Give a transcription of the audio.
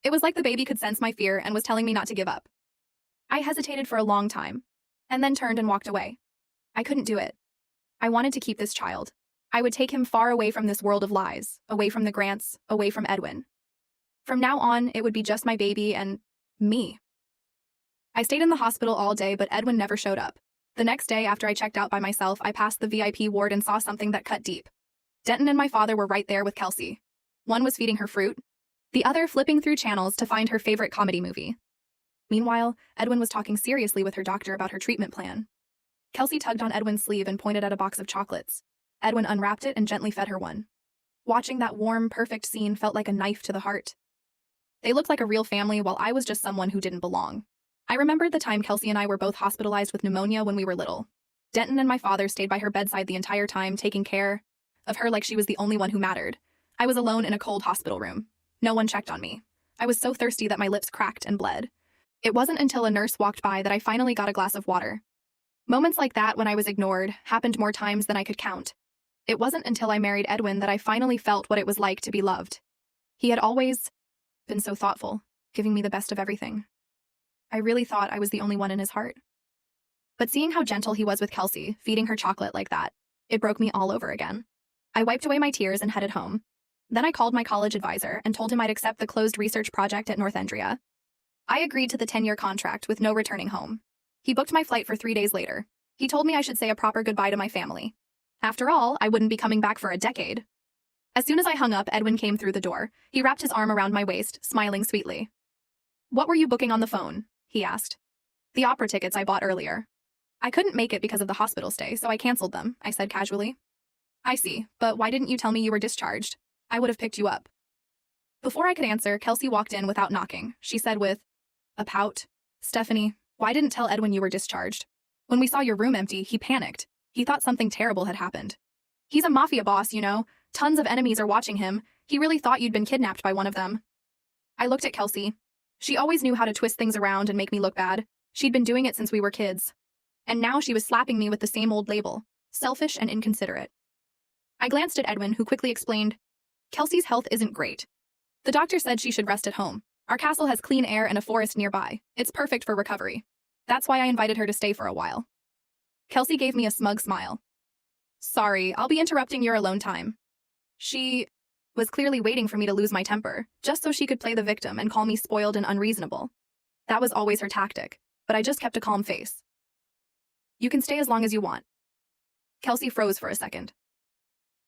It was like the baby could sense my fear and was telling me not to give up. I hesitated for a long time, and then turned and walked away. I couldn't do it. I wanted to keep this child. I would take him far away from this world of lies, away from the Grants, away from Edwin. From now on, it would be just my baby and me. I stayed in the hospital all day, but Edwin never showed up. The next day, after I checked out by myself, I passed the VIP ward and saw something that cut deep. Denton and my father were right there with Kelsey. One was feeding her fruit, the other flipping through channels to find her favorite comedy movie. Meanwhile, Edwin was talking seriously with her doctor about her treatment plan. Kelsey tugged on Edwin's sleeve and pointed at a box of chocolates. Edwin unwrapped it and gently fed her one. Watching that warm, perfect scene felt like a knife to the heart. They looked like a real family while I was just someone who didn't belong. I remembered the time Kelsey and I were both hospitalized with pneumonia when we were little. Denton and my father stayed by her bedside the entire time, taking care of her like she was the only one who mattered. I was alone in a cold hospital room. No one checked on me. I was so thirsty that my lips cracked and bled. It wasn't until a nurse walked by that I finally got a glass of water. Moments like that, when I was ignored, happened more times than I could count. It wasn't until I married Edwin that I finally felt what it was like to be loved. He had always been so thoughtful, giving me the best of everything. I really thought I was the only one in his heart. But seeing how gentle he was with Kelsey, feeding her chocolate like that, it broke me all over again. I wiped away my tears and headed home. Then I called my college advisor and told him I'd accept the closed research project at Northendria. I agreed to the 10-year contract with no returning home. He booked my flight for 3 days later. He told me I should say a proper goodbye to my family. After all, I wouldn't be coming back for a decade. As soon as I hung up, Edwin came through the door. He wrapped his arm around my waist, smiling sweetly. "What were you booking on the phone?" he asked. "The opera tickets I bought earlier." "I couldn't make it because of the hospital stay, so I canceled them," I said casually. "I see, but why didn't you tell me you were discharged? I would have picked you up." Before I could answer, Kelsey walked in without knocking. She said with a pout, "Stephanie, why didn't tell Edwin you were discharged? When we saw your room empty, he panicked. He thought something terrible had happened. He's a mafia boss, you know. Tons of enemies are watching him. He really thought you'd been kidnapped by one of them." I looked at Kelsey. She always knew how to twist things around and make me look bad. She'd been doing it since we were kids. And now she was slapping me with the same old label, selfish and inconsiderate. I glanced at Edwin, who quickly explained, "Kelsey's health isn't great. The doctor said she should rest at home. Our castle has clean air and a forest nearby. It's perfect for recovery. That's why I invited her to stay for a while." Kelsey gave me a smug smile. "Sorry, I'll be interrupting your alone time." She was clearly waiting for me to lose my temper, just so she could play the victim and call me spoiled and unreasonable. That was always her tactic, but I just kept a calm face. "You can stay as long as you want." Kelsey froze for a second.